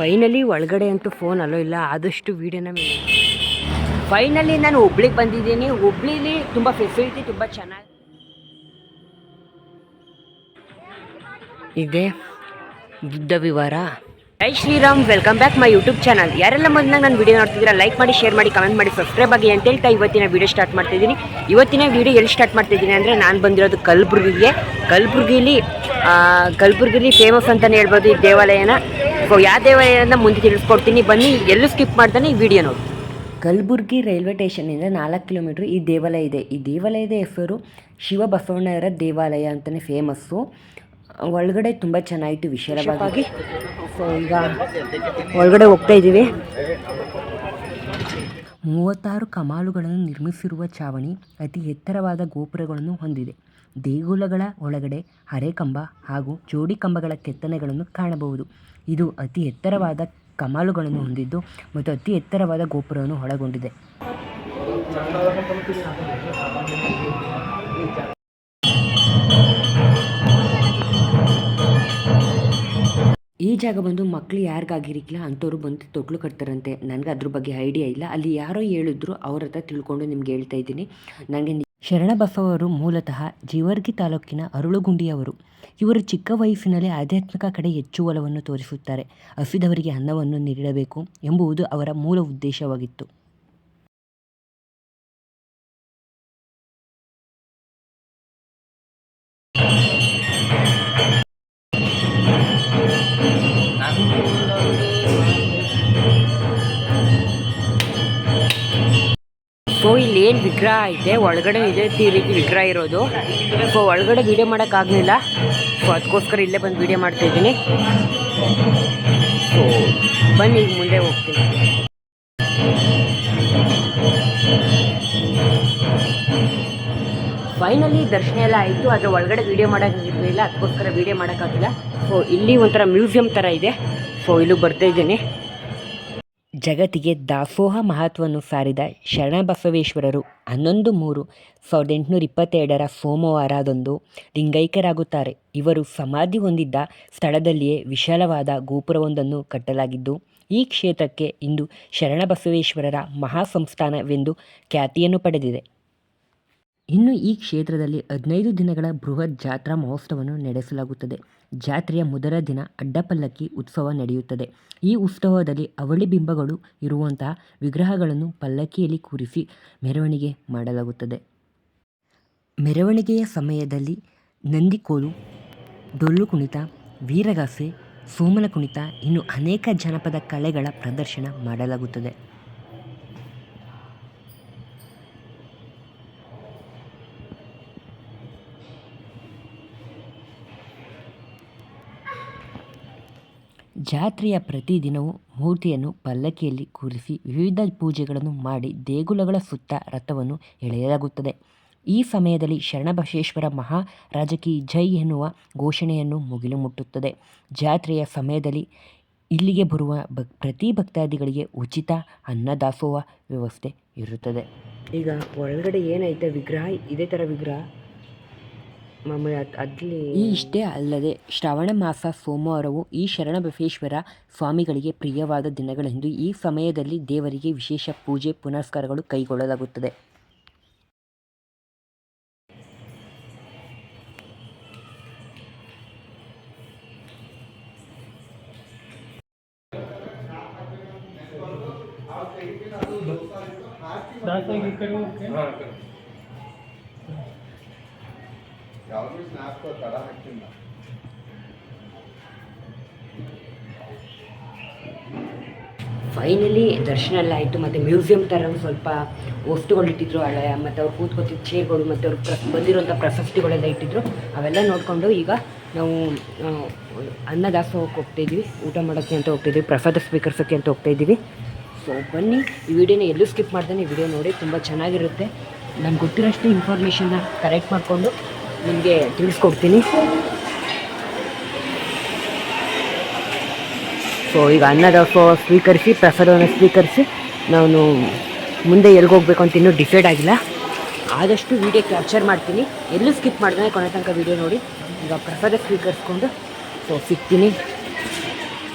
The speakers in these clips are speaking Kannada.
ಫೈನಲಿ ಒಳಗಡೆ ಅಂತೂ ಫೋನ್ ಅಲ್ಲೋ ಇಲ್ಲ, ಆದಷ್ಟು ವೀಡಿಯೋನ ಫೈನಲಿ ನಾನು ಹುಬ್ಳಿಗೆ ಬಂದಿದ್ದೀನಿ. ಹುಬ್ಳಿಲಿ ತುಂಬ ಫೆಸಿಲಿಟಿ ತುಂಬ ಚೆನ್ನಾಗಿ ಇದೆ. ಬುದ್ಧ ವಿಹಾರ. ಜೈ Shriram, welcome back my YouTube channel. ಯಾರೆಲ್ಲ ಮೊದಲಾಗ ನಾನು ವೀಡಿಯೋ ನೋಡ್ತಿದ್ದೀರಾ ಲೈಕ್ ಮಾಡಿ, ಶೇರ್ ಮಾಡಿ, ಕಮೆಂಟ್ ಮಾಡಿ, ಸಬ್ಸ್ಕ್ರೈಬ್ ಆಗಿ ಅಂತ ಹೇಳ್ತಾ ಇವತ್ತಿನ ವೀಡಿಯೋ ಸ್ಟಾರ್ಟ್ ಮಾಡ್ತಿದ್ದೀನಿ. ಇವತ್ತಿನ ವೀಡಿಯೋ ಎಲ್ಲಿ ಸ್ಟಾರ್ಟ್ ಮಾಡ್ತಿದ್ದೀನಿ ಅಂದರೆ, ನಾನು ಬಂದಿರೋದು ಕಲಬುರ್ಗಿಗೆ. ಕಲಬುರ್ಗಿಲಿ ಫೇಮಸ್ ಅಂತಲೇ ಹೇಳ್ಬೋದು ಈ ದೇವಾಲಯನ. ಸೊ ಯಾವ ದೇವಾಲಯನ ಮುಂದೆ ತಿಳಿಸ್ಕೊಡ್ತೀನಿ, ಬನ್ನಿ ಎಲ್ಲೂ ಸ್ಕಿಪ್ ಮಾಡ್ತಾನೆ ಈ ವಿಡಿಯೋ ನೋಡಿ. ಕಲಬುರ್ಗಿ ರೈಲ್ವೆ ಸ್ಟೇಷನಿಂದ 4 ಕಿಲೋಮೀಟ್ರ್ ಈ ದೇವಾಲಯ ಇದೆ. ಈ ದೇವಾಲಯದ ಹೆಸರು ಶಿವ ಬಸವಣ್ಣರ ದೇವಾಲಯ ಅಂತಲೇ ಫೇಮಸ್ಸು. ಒಳಗಡೆ ತುಂಬ ಚೆನ್ನಾಗಿತ್ತು ವಿಶಾಲವಾಗಿ. ಸೊ ಈಗ ಒಳಗಡೆ ಹೋಗ್ತಾ ಇದ್ದೀವಿ. 36 ಕಮಾನುಗಳನ್ನು ನಿರ್ಮಿಸಿರುವ ಚಾವಣಿ ಅತಿ ಎತ್ತರವಾದ ಗೋಪುರಗಳನ್ನು ಹೊಂದಿದೆ. ದೇಗುಲಗಳ ಒಳಗಡೆ ಅರೆಕಂಬ ಹಾಗೂ ಜೋಡಿ ಕಂಬಗಳ ಕೆತ್ತನೆಗಳನ್ನು ಕಾಣಬಹುದು. ಇದು ಅತಿ ಎತ್ತರವಾದ ಕಮಾನುಗಳನ್ನು ಹೊಂದಿದ್ದು ಮತ್ತು ಅತಿ ಎತ್ತರವಾದ ಗೋಪುರವನ್ನು ಒಳಗೊಂಡಿದೆ. ಈ ಜಾಗ ಬಂದು ಮಕ್ಕಳು ಯಾರಿಗಾಗಿರಿಕಿಲ್ಲ ಅಂಥವ್ರು ಬಂದು ತೊಟ್ಲು ಕಟ್ತಾರಂತೆ. ನನಗೆ ಅದ್ರ ಬಗ್ಗೆ ಐಡಿಯಾ ಇಲ್ಲ, ಅಲ್ಲಿ ಯಾರೋ ಹೇಳಿದ್ರು, ಅವ್ರ ಹತ್ರ ತಿಳ್ಕೊಂಡು ನಿಮ್ಗೆ ಹೇಳ್ತಾ ಇದ್ದೀನಿ. ನನಗೆ ಶರಣಬಸವರು ಮೂಲತಃ ಜೀವರ್ಗಿ ತಾಲೂಕಿನ ಅರಳುಗುಂಡಿಯವರು. ಇವರು ಚಿಕ್ಕ ವಯಸ್ಸಿನಲ್ಲಿ ಆಧ್ಯಾತ್ಮಿಕ ಕಡೆ ಹೆಚ್ಚು ಒಲವನ್ನು ತೋರಿಸುತ್ತಾರೆ. ಹಸಿದವರಿಗೆ ಅನ್ನವನ್ನು ನೀಡಬೇಕು ಎಂಬುದು ಅವರ ಮೂಲ ಉದ್ದೇಶವಾಗಿತ್ತು. ಸೊ ಇಲ್ಲಿ ಏನು ವಿಗ್ರಹ ಇದೆ, ಒಳಗಡೆ ಇದೇ ರೀತಿ ವಿಗ್ರಹ ಇರೋದು. ಸೊ ಒಳಗಡೆ ವೀಡಿಯೋ ಮಾಡೋಕ್ಕಾಗಲಿಲ್ಲ, ಸೊ ಅದಕ್ಕೋಸ್ಕರ ಇಲ್ಲೇ ಬಂದು ವೀಡಿಯೋ ಮಾಡ್ತಾಯಿದ್ದೀನಿ. ಸೊ ಬನ್ನಿ ಈಗ ಮುಂದೆ ಹೋಗ್ತೀನಿ. ಫೈನಲಿ ದರ್ಶನ ಎಲ್ಲ ಆಯಿತು, ಆದರೆ ಒಳಗಡೆ ವೀಡಿಯೋ ಮಾಡೋಕ್ಕಾಗಿರಲಿಲ್ಲ, ಅದಕ್ಕೋಸ್ಕರ ವೀಡಿಯೋ ಮಾಡೋಕ್ಕಾಗಿಲ್ಲ. ಸೊ ಇಲ್ಲಿ ಒಂಥರ ಮ್ಯೂಸಿಯಂ ಥರ ಇದೆ. ಸೊ ಇಲ್ಲಿಗೆ ಬರ್ತಾಯಿದ್ದೀನಿ. ಜಗತ್ತಿಗೆ ದಾಸೋಹ ಮಹತ್ವವನ್ನು ಸಾರಿದ ಶರಣಬಸವೇಶ್ವರರು 11/3/1822 ಸೋಮವಾರದಂದು ಲಿಂಗೈಕ್ಯರಾಗುತ್ತಾರೆ. ಇವರು ಸಮಾಧಿ ಹೊಂದಿದ್ದ ಸ್ಥಳದಲ್ಲಿಯೇ ವಿಶಾಲವಾದ ಗೋಪುರವೊಂದನ್ನು ಕಟ್ಟಲಾಗಿದ್ದು, ಈ ಕ್ಷೇತ್ರಕ್ಕೆ ಇಂದು ಶರಣಬಸವೇಶ್ವರರ ಮಹಾಸಂಸ್ಥಾನವೆಂದು ಖ್ಯಾತಿಯನ್ನು ಪಡೆದಿದೆ. ಇನ್ನು ಈ ಕ್ಷೇತ್ರದಲ್ಲಿ 15 ದಿನಗಳ ಬೃಹತ್ ಜಾತ್ರಾ ಮಹೋತ್ಸವವನ್ನು ನಡೆಸಲಾಗುತ್ತದೆ. ಜಾತ್ರೆಯ ಮೊದಲ ದಿನ ಅಡ್ಡಪಲ್ಲಕ್ಕಿ ಉತ್ಸವ ನಡೆಯುತ್ತದೆ. ಈ ಉತ್ಸವದಲ್ಲಿ ಅವಳಿ ಬಿಂಬಗಳು ಇರುವಂತಹ ವಿಗ್ರಹಗಳನ್ನು ಪಲ್ಲಕ್ಕಿಯಲ್ಲಿ ಕೂರಿಸಿ ಮೆರವಣಿಗೆ ಮಾಡಲಾಗುತ್ತದೆ. ಮೆರವಣಿಗೆಯ ಸಮಯದಲ್ಲಿ ನಂದಿಕೋಲು, ಡೊಳ್ಳು ಕುಣಿತ, ವೀರಗಾಸೆ, ಸೋಮನ ಕುಣಿತ, ಇನ್ನು ಅನೇಕ ಜನಪದ ಕಲೆಗಳ ಪ್ರದರ್ಶನ ಮಾಡಲಾಗುತ್ತದೆ. ಜಾತ್ರೆಯ ಪ್ರತಿದಿನವೂ ಮೂರ್ತಿಯನ್ನು ಪಲ್ಲಕ್ಕಿಯಲ್ಲಿ ಕೂರಿಸಿ ವಿವಿಧ ಪೂಜೆಗಳನ್ನು ಮಾಡಿ ದೇಗುಲಗಳ ಸುತ್ತ ರಥವನ್ನು ಎಳೆಯಲಾಗುತ್ತದೆ. ಈ ಸಮಯದಲ್ಲಿ ಶರಣಬಸವೇಶ್ವರ ಮಹಾರಾಜಕಿ ಜೈ ಎನ್ನುವ ಘೋಷಣೆಯನ್ನು ಮುಗಿಲು ಮುಟ್ಟುತ್ತದೆ. ಜಾತ್ರೆಯ ಸಮಯದಲ್ಲಿ ಇಲ್ಲಿಗೆ ಬರುವ ಪ್ರತಿ ಭಕ್ತಾದಿಗಳಿಗೆ ಉಚಿತ ಅನ್ನದಾಸೋಹ ವ್ಯವಸ್ಥೆ ಇರುತ್ತದೆ. ಈಗ ಒಳಗಡೆ ಏನೈತೆ ವಿಗ್ರಹ, ಇದೇ ಥರ ವಿಗ್ರಹ ಇಷ್ಟೇ ಅಲ್ಲದೆ ಶ್ರಾವಣ ಮಾಸ ಸೋಮವಾರವು ಈ ಶರಣಬಸವೇಶ್ವರ ಸ್ವಾಮಿಗಳಿಗೆ ಪ್ರಿಯವಾದ ದಿನಗಳೆಂದು ಈ ಸಮಯದಲ್ಲಿ ದೇವರಿಗೆ ವಿಶೇಷ ಪೂಜೆ ಪುನಸ್ಕಾರಗಳು ಕೈಗೊಳ್ಳಲಾಗುತ್ತದೆ. ಫೈನಲಿ ದರ್ಶನ ಎಲ್ಲ ಆಯಿತು. ಮತ್ತು ಮ್ಯೂಸಿಯಂ ಥರ ಸ್ವಲ್ಪ ವಸ್ತುಗಳಿಟ್ಟಿದ್ರು ಹಳೆಯ, ಮತ್ತು ಅವ್ರು ಕೂತ್ಕೊತಿದ್ದ ಚೇರ್ಗಳು, ಮತ್ತು ಅವ್ರು ಬಂದಿರೋಂಥ ಪ್ರಶಸ್ತಿಗಳೆಲ್ಲ ಇಟ್ಟಿದ್ರು. ಅವೆಲ್ಲ ನೋಡಿಕೊಂಡು ಈಗ ನಾವು ಅನ್ನದಾಸೋಹಕ್ಕೆ ಹೋಗ್ತಾಯಿದ್ವಿ, ಊಟ ಮಾಡೋಕ್ಕೆ ಅಂತ ಹೋಗ್ತಾಯಿದ್ವಿ, ಪ್ರಸಾದ ಸ್ವೀಕರಿಸೋಕ್ಕೆ ಅಂತ ಹೋಗ್ತಾಯಿದ್ದೀವಿ. ಸೊ ಬನ್ನಿ ಈ ವಿಡಿಯೋನ ಎಲ್ಲೂ ಸ್ಕಿಪ್ ಮಾಡ್ತಾನೆ ಈ ವಿಡಿಯೋ ನೋಡಿ, ತುಂಬ ಚೆನ್ನಾಗಿರುತ್ತೆ. ನನಗೆ ಗೊತ್ತಿರೋಷ್ಟು ಇನ್ಫಾರ್ಮೇಷನ್ನ ಕರೆಕ್ಟ್ ಮಾಡಿಕೊಂಡು ನಿಮಗೆ ತಿಳಿಸ್ಕೊಡ್ತೀನಿ. ಸೊ ಈಗ ಅನ್ನದಾಸೋಹ ಸ್ವೀಕರಿಸಿ, ಪ್ರಸಾದವನ್ನು ಸ್ವೀಕರಿಸಿ ನಾನು ಮುಂದೆ ಎಲ್ಲಿಗೆ ಹೋಗಬೇಕು ಅಂತ ಇನ್ನೂ ಡಿಸೈಡ್ ಆಗಿಲ್ಲ. ಆದಷ್ಟು ವೀಡಿಯೋ ಕ್ಯಾಪ್ಚರ್ ಮಾಡ್ತೀನಿ, ಎಲ್ಲೂ ಸ್ಕಿಪ್ ಮಾಡ್ತಾನೆ ಕೊನೆ ತನಕ ವೀಡಿಯೋ ನೋಡಿ. ಈಗ ಪ್ರಸಾದ ಸ್ವೀಕರಿಸ್ಕೊಂಡು ಸೊ ಸಿಗ್ತೀನಿ.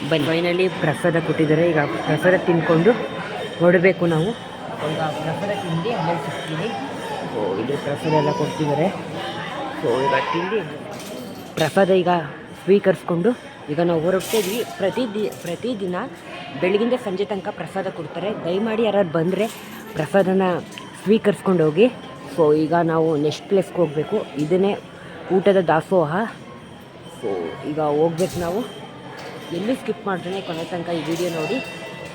ಬನ್ನಿ. ಫೈನಲಿ ಪ್ರಸಾದ ಕೊಟ್ಟಿದ್ದಾರೆ. ಈಗ ಪ್ರಸಾದ ತಿಂದ್ಕೊಂಡು ಹೊರಡಬೇಕು ನಾವು. ಈಗ ಪ್ರಸಾದ ತಿಂದು ಆಮೇಲೆ ಸಿಗ್ತೀನಿ. ಸೊ ಇಲ್ಲಿ ಪ್ರಸಾದ ಎಲ್ಲ ಕೊಡ್ತಿದ್ದಾರೆ. ಸೊ ಈಗ ತಿಂದು ಪ್ರಸಾದ ಈಗ ಸ್ವೀಕರಿಸ್ಕೊಂಡು ಈಗ ನಾವು ಹೊರಡ್ತಿದ್ವಿ. ಪ್ರತಿದಿನ ಬೆಳಗಿಂದ ಸಂಜೆ ತನಕ ಪ್ರಸಾದ ಕೊಡ್ತಾರೆ. ದಯಮಾಡಿ ಯಾರು ಬಂದರೆ ಪ್ರಸಾದನ ಸ್ವೀಕರಿಸ್ಕೊಂಡು ಹೋಗಿ. ಸೊ ಈಗ ನಾವು ನೆಕ್ಸ್ಟ್ ಪ್ಲೇಸ್ಗೆ ಹೋಗಬೇಕು. ಇದನ್ನೇ ಊಟದ ದಾಸೋಹ. ಸೊ ಈಗ ಹೋಗ್ಬೇಕು ನಾವು. ಎಲ್ಲೂ ಸ್ಕಿಪ್ ಮಾಡ್ತಾನೆ ಕೊನೆ ತನಕ ಈ ವಿಡಿಯೋ ನೋಡಿ.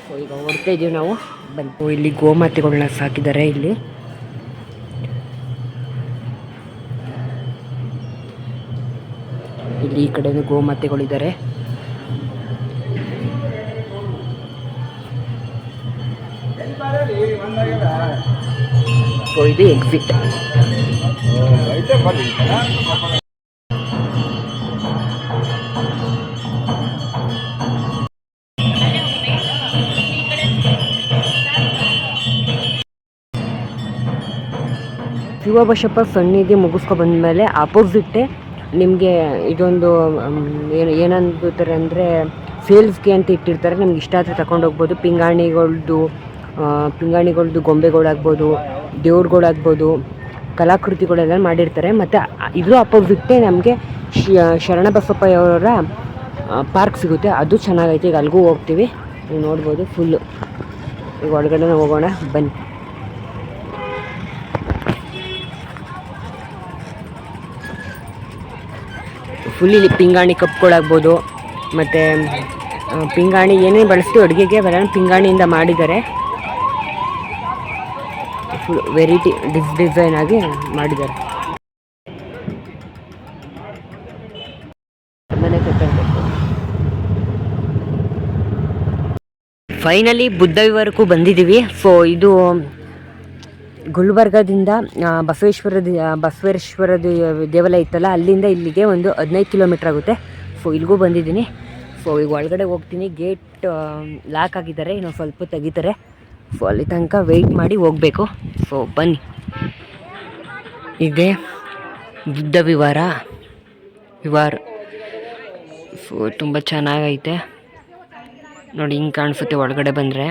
ಸೊ ಈಗ ಹೊರಡ್ತಾ ಇದ್ದೀವಿ ನಾವು. ಬಂದು ಇಲ್ಲಿ ಗೋಮಾತೆಗಳನ್ನ ಸಾಕಿದ್ದಾರೆ. ಇಲ್ಲಿ ಈ ಕಡೆನೂ ಗೋಮಾತೆಗಳಿದ್ದಾರೆ. ಸೊ ಇದು ಎಕ್ಸಿಟ್. ಶಿವಬಸಪ್ಪ ಸನ್ನಿಧಿ ಮುಗಿಸ್ಕೊ ಬಂದಮೇಲೆ ಆಪೋಸಿಟ್ಟೇ ನಿಮಗೆ ಇದೊಂದು ಏನಂತಾರೆ ಅಂದರೆ ಸೇಲ್ಸ್ಗೆ ಅಂತ ಇಟ್ಟಿರ್ತಾರೆ. ನಿಮ್ಗೆ ಇಷ್ಟ ಆದರೆ ತಗೊಂಡೋಗ್ಬೋದು. ಪಿಂಗಾಣಿಗಳ್ದು ಗೊಂಬೆಗಳಾಗ್ಬೋದು, ದೇವ್ರುಗಳಾಗ್ಬೋದು, ಕಲಾಕೃತಿಗಳೆಲ್ಲ ಮಾಡಿರ್ತಾರೆ. ಮತ್ತು ಇದು ಅಪೋಸಿಟ್ಟೇ ನಮಗೆ ಶರಣಬಸಪ್ಪಯವರ ಪಾರ್ಕ್ ಸಿಗುತ್ತೆ. ಅದು ಚೆನ್ನಾಗೈತೆ. ಈಗ ಅಲ್ಲಿಗೂ ಹೋಗ್ತೀವಿ. ನೀವು ನೋಡ್ಬೋದು ಫುಲ್ಲು. ಈಗ ಒಳಗಡೆ ಹೋಗೋಣ ಬನ್ನಿ. ಫುಲ್ ಇಲ್ಲಿ ಪಿಂಗಾಣಿ ಕಪ್ಗಳಾಗ್ಬೋದು, ಮತ್ತು ಪಿಂಗಾಣಿ ಏನೇನು ಬಳಸ್ತೀವಿ ಅಡುಗೆಗೆ ಅವೆಲ್ಲ ಪಿಂಗಾಣಿಯಿಂದ ಮಾಡಿದ್ದಾರೆ. ಫುಲ್ ವೆರೈಟಿ ಡಿಸೈನ್ ಆಗಿ ಮಾಡಿದ್ದಾರೆ. ಫೈನಲಿ ಬುದ್ಧ ವಿಹಾರಕ್ಕೂ ಬಂದಿದ್ದೀವಿ. ಸೊ ಇದು ಗುಲ್ಬರ್ಗದಿಂದ ಬಸವೇಶ್ವರ ದೇವಾಲಯ ಇತ್ತಲ್ಲ, ಅಲ್ಲಿಂದ ಇಲ್ಲಿಗೆ ಒಂದು 15 ಕಿಲೋಮೀಟ್ರ್ ಆಗುತ್ತೆ. ಸೊ ಇಲ್ಲಿಗೂ ಬಂದಿದ್ದೀನಿ. ಸೊ ಈಗ ಒಳಗಡೆ ಹೋಗ್ತೀನಿ. ಗೇಟ್ ಲಾಕ್ ಆಗಿದ್ದಾರೆ, ಇನ್ನೊಂದು ಸ್ವಲ್ಪ ತೆಗಿತಾರೆ. ಸೊ ಅಲ್ಲಿ ತನಕ ವೆಯ್ಟ್ ಮಾಡಿ ಹೋಗಬೇಕು. ಸೊ ಬನ್ನಿ. ಇದೇ ಬುದ್ಧ ವಿಹಾರ. ಸೊ ತುಂಬ ಚೆನ್ನಾಗೈತೆ ನೋಡಿ. ಹಿಂಗೆ ಕಾಣಿಸುತ್ತೆ ಒಳಗಡೆ ಬಂದರೆ.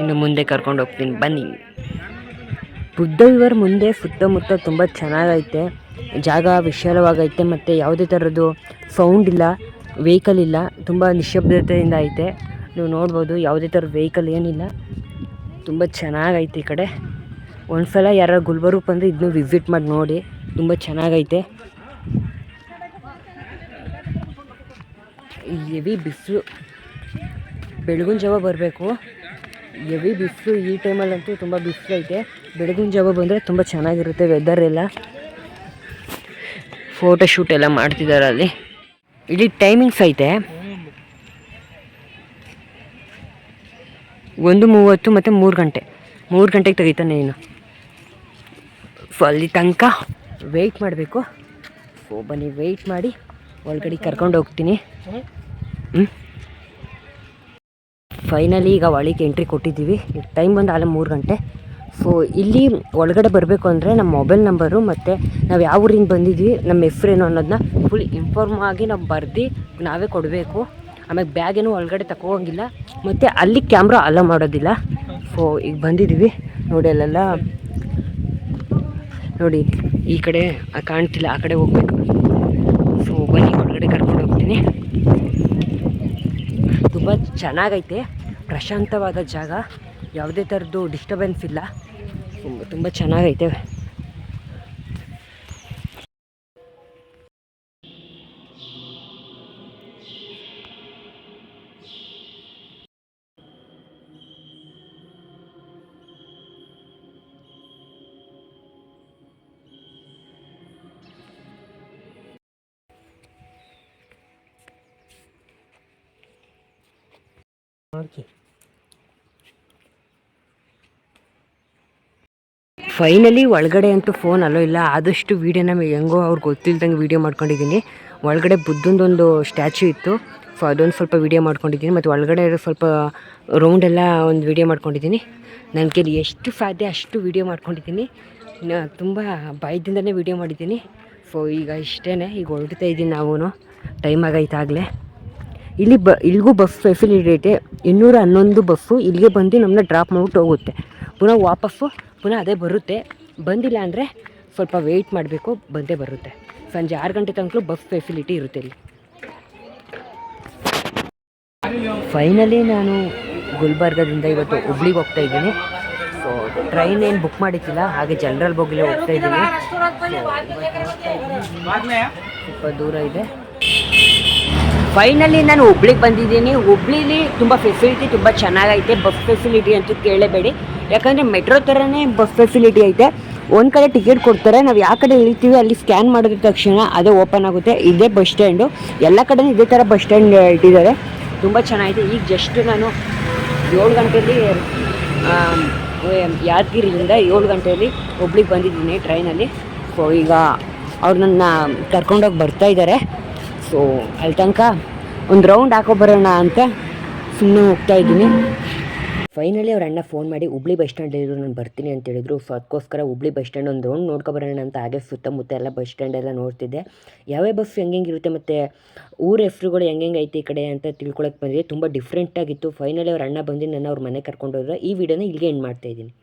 ಇನ್ನು ಮುಂದೆ ಕರ್ಕೊಂಡು ಹೋಗ್ತೀನಿ ಬನ್ನಿ. ಬುದ್ಧ ವಿಹಾರ ಮುಂದೆ ಸುತ್ತಮುತ್ತ ತುಂಬ ಚೆನ್ನಾಗೈತೆ. ಜಾಗ ವಿಶಾಲವಾಗೈತೆ. ಮತ್ತು ಯಾವುದೇ ಥರದ್ದು ಸೌಂಡ್ ಇಲ್ಲ, ವೆಹಿಕಲ್ ಇಲ್ಲ. ತುಂಬ ನಿಶ್ಶಬ್ದತೆಯಿಂದ ಐತೆ. ನೀವು ನೋಡ್ಬೋದು ಯಾವುದೇ ಥರ ವೆಹಿಕಲ್ ಏನಿಲ್ಲ. ತುಂಬ ಚೆನ್ನಾಗೈತೆ ಈ ಕಡೆ. ಒಂದು ಸಲ ಯಾರು ಗುಲ್ಬರ್ಗಕ್ಕೆ ಬಂದರೆ ಇದನ್ನು ವಿಸಿಟ್ ಮಾಡಿ ನೋಡಿ. ತುಂಬ ಚೆನ್ನಾಗೈತೆ. ಹೆವಿ ಬಿಸಿಲು, ಬೆಳಗಿನ ಜಾವ ಬರಬೇಕು. ಹೆವಿ ಬಿಸಿಲು ಈ ಟೈಮಲ್ಲಂತೂ ತುಂಬ ಬಿಸಿಲೈತೆ. ಬೆಳಗಿನ ಜಾವ ಬಂದರೆ ತುಂಬ ಚೆನ್ನಾಗಿರುತ್ತೆ ವೆದರ್ ಎಲ್ಲ. ಫೋಟೋಶೂಟ್ ಎಲ್ಲ ಮಾಡ್ತಿದ್ದಾರೆ ಅಲ್ಲಿ. ಇಲ್ಲಿ ಟೈಮಿಂಗ್ಸ್ ಐತೆ 1:30 ಮತ್ತು 3 ಗಂಟೆ. 3 ಗಂಟೆಗೆ ತೆಗಿತಾನೆ ಇನ್ನು. ಸೊ ಅಲ್ಲಿ ತನಕ ವೆಯ್ಟ್ ಮಾಡಬೇಕು. ಸೊ ಬನ್ನಿ, ವೆಯ್ಟ್ ಮಾಡಿ ಒಳಗಡೆ ಕರ್ಕೊಂಡು ಹೋಗ್ತೀನಿ. ಫೈನಲಿ ಈಗ ಒಳಗೆ ಎಂಟ್ರಿ ಕೊಟ್ಟಿದ್ದೀವಿ. ಟೈಮ್ ಬಂದು ಆಲೆ 3 ಗಂಟೆ. ಸೊ ಇಲ್ಲಿ ಒಳಗಡೆ ಬರಬೇಕು ಅಂದರೆ ನಮ್ಮ ಮೊಬೈಲ್ ನಂಬರು ಮತ್ತು ನಾವು ಯಾವ ಊರಿಂದ ಬಂದಿದ್ವಿ, ನಮ್ಮ ಹೆಸ್ರೇನು ಅನ್ನೋದನ್ನ ಫುಲ್ ಇನ್ಫಾರ್ಮ್ ಆಗಿ ನಾವು ಬರೆದು ನಾವೇ ಕೊಡಬೇಕು. ಆಮೇಲೆ ಬ್ಯಾಗೇನು ಒಳಗಡೆ ತಗೋಂಗಿಲ್ಲ. ಮತ್ತು ಅಲ್ಲಿ ಕ್ಯಾಮ್ರಾ ಅಲೋ ಮಾಡೋದಿಲ್ಲ. ಸೊ ಈಗ ಬಂದಿದ್ದೀವಿ ನೋಡಿ. ಅಲ್ಲೆಲ್ಲ ನೋಡಿ, ಈ ಕಡೆ ಕಾಣ್ತಿಲ್ಲ, ಆ ಕಡೆ ಹೋಗ್ಬೇಕು. ಸೊ ಬನ್ನಿ, ಒಳಗಡೆ ಕರ್ಕೊಂಡು ಹೋಗ್ತೀನಿ. ತುಂಬ ಚೆನ್ನಾಗೈತೆ, ಪ್ರಶಾಂತವಾದ ಜಾಗ. ಯಾವುದೇ ಥರದ್ದು ಡಿಸ್ಟರ್ಬೆನ್ಸ್ ಇಲ್ಲ. ತುಂಬ ಚೆನ್ನಾಗೈತೆ. ಫೈನಲಿ ಒಳಗಡೆ ಅಂತೂ ಫೋನ್ ಅಲ್ಲೋ ಇಲ್ಲ. ಆದಷ್ಟು ವೀಡಿಯೋನ ಹೆಂಗೋ ಅವ್ರಿಗೆ ಗೊತ್ತಿಲ್ದಂಗೆ ವೀಡಿಯೋ ಮಾಡ್ಕೊಂಡಿದ್ದೀನಿ. ಒಳಗಡೆ ಬುದ್ಧಂದೊಂದು ಸ್ಟ್ಯಾಚ್ಯೂ ಇತ್ತು. ಸೊ ಅದೊಂದು ಸ್ವಲ್ಪ ವೀಡಿಯೋ ಮಾಡ್ಕೊಂಡಿದ್ದೀನಿ. ಮತ್ತು ಒಳಗಡೆ ಸ್ವಲ್ಪ ರೌಂಡೆಲ್ಲ ಒಂದು ವೀಡಿಯೋ ಮಾಡ್ಕೊಂಡಿದ್ದೀನಿ. ನನ್ನ ಕೈಲಿ ಎಷ್ಟು ಸಾಧ್ಯ ಅಷ್ಟು ವೀಡಿಯೋ ಮಾಡ್ಕೊಂಡಿದ್ದೀನಿ. ತುಂಬ ಭಯದಿಂದನೇ ವೀಡಿಯೋ ಮಾಡಿದ್ದೀನಿ. ಸೊ ಈಗ ಇಷ್ಟೇ, ಈಗ ಹೊರಡ್ತಾ ಇದ್ದೀನಿ. ನಾವು ಟೈಮ್ ಆಗೈತಾಗಲೇ. ಇಲ್ಲಿಗೂ ಬಸ್ ಫೆಸಿಲಿಟಿ ಐತೆ. 211 ಬಸ್ಸು ಇಲ್ಲಿಗೆ ಬಂದು ನಮ್ಮನ್ನ ಡ್ರಾಪ್ ಮಾಡ್ಬಿಟ್ಟು ಹೋಗುತ್ತೆ. ಪುನಃ ಅದೇ ಬರುತ್ತೆ. ಬಂದಿಲ್ಲ ಅಂದರೆ ಸ್ವಲ್ಪ ವೆಯ್ಟ್ ಮಾಡಬೇಕು, ಬಂದೇ ಬರುತ್ತೆ. ಸಂಜೆ 6 ಗಂಟೆ ತನಕ ಬಸ್ ಫೆಸಿಲಿಟಿ ಇರುತ್ತೆ ಇಲ್ಲಿ. ಫೈನಲಿ ನಾನು ಗುಲ್ಬರ್ಗದಿಂದ ಇವತ್ತು ಹುಬ್ಳಿಗೆ ಹೋಗ್ತಾ ಇದ್ದೀನಿ. ಸೊ ಟ್ರೈನ್ ಏನು ಬುಕ್ ಮಾಡಿದ್ದಿಲ್ಲ, ಹಾಗೆ ಜನರಲ್ ಬೋಗಿಲೇ ಹೋಗ್ತಾ ಇದ್ದೀನಿ. ಸ್ವಲ್ಪ ದೂರ ಇದೆ. ಫೈನಲಿ ನಾನು ಹುಬ್ಳಿಗೆ ಬಂದಿದ್ದೀನಿ. ಹುಬ್ಳಿಲಿ ತುಂಬ ಫೆಸಿಲಿಟಿ ತುಂಬ ಚೆನ್ನಾಗೈತೆ. ಬಸ್ ಫೆಸಿಲಿಟಿ ಅಂತೂ ಕೇಳಬೇಡಿ, ಯಾಕಂದರೆ ಮೆಟ್ರೋ ಥರನೇ ಬಸ್ ಫೆಸಿಲಿಟಿ ಐತೆ. ಒಂದು ಕಡೆ ಟಿಕೆಟ್ ಕೊಡ್ತಾರೆ, ನಾವು ಯಾವ ಕಡೆ ಇಳಿತೀವಿ ಅಲ್ಲಿ ಸ್ಕ್ಯಾನ್ ಮಾಡಿದ ತಕ್ಷಣ ಅದೇ ಓಪನ್ ಆಗುತ್ತೆ. ಇದೇ ಬಸ್ ಸ್ಟ್ಯಾಂಡು, ಎಲ್ಲ ಕಡೆ ಇದೇ ಥರ ಬಸ್ ಸ್ಟ್ಯಾಂಡ್ ಇಟ್ಟಿದ್ದಾರೆ. ತುಂಬ ಚೆನ್ನಾಗಿದೆ. ಈಗ ಜಸ್ಟ್ ನಾನು 7 ಗಂಟೆಯಲ್ಲಿ ಯಾದಗಿರಿಯಿಂದ 7 ಗಂಟೆಯಲ್ಲಿ ಹುಬ್ಳಿಗೆ ಬಂದಿದ್ದೀನಿ ಟ್ರೈನಲ್ಲಿ. ಸೊ ಈಗ ಅವ್ರು ನನ್ನ ಕರ್ಕೊಂಡೋಗಿ ಬರ್ತಾ ಇದ್ದಾರೆ. ಸೊ ಅಲ್ಲಿ ತನಕ ಒಂದು ರೌಂಡ್ ಹಾಕೊಬರೋಣ ಅಂತ ಸುಮ್ಮನೆ ಹೋಗ್ತಾ ಇದ್ದೀನಿ. ಫೈನಲಿ ಅವ್ರ ಅಣ್ಣ ಫೋನ್ ಮಾಡಿ ಹುಬ್ಳಿ ಬಸ್ ಸ್ಟ್ಯಾಂಡಲ್ಲಿದ್ರು, ನಾನು ಬರ್ತೀನಿ ಅಂತ ಹೇಳಿದ್ರು. ಸೊ ಅದಕ್ಕೋಸ್ಕರ ಹುಬ್ಳಿ ಬಸ್ ಸ್ಟ್ಯಾಂಡ್ ಒಂದು ರೌಂಡ್ ನೋಡ್ಕೊಬರೋಣ ಅಂತ ಹಾಗೆ ಸುತ್ತಮುತ್ತ ಎಲ್ಲ ಬಸ್ ಸ್ಟ್ಯಾಂಡ್ ಎಲ್ಲ ನೋಡ್ತಿದ್ದೆ. ಯಾವ್ಯಾವ ಬಸ್ ಹೆಂಗಿರುತ್ತೆ ಮತ್ತು ಊರ ಹೆಸ್ರುಗಳು ಹೆಂಗೆ ಐತೆ ಈ ಕಡೆ ಅಂತ ತಿಳ್ಕೊಳಕ್ಕೆ ಬಂದಿದೆ. ತುಂಬ ಡಿಫ್ರೆಂಟಾಗಿತ್ತು. ಫೈನಲಿ ಅವ್ರ ಅಣ್ಣ ಬಂದು ನನ್ನ ಅವ್ರ ಮನೆ ಕರ್ಕೊಂಡು ಹೋದ್ರೆ ಈ ವಿಡಿಯೋನ ಇಲ್ಲಿಗೆ ಎಂಡ್ ಮಾಡ್ತಾಯಿದ್ದೀನಿ.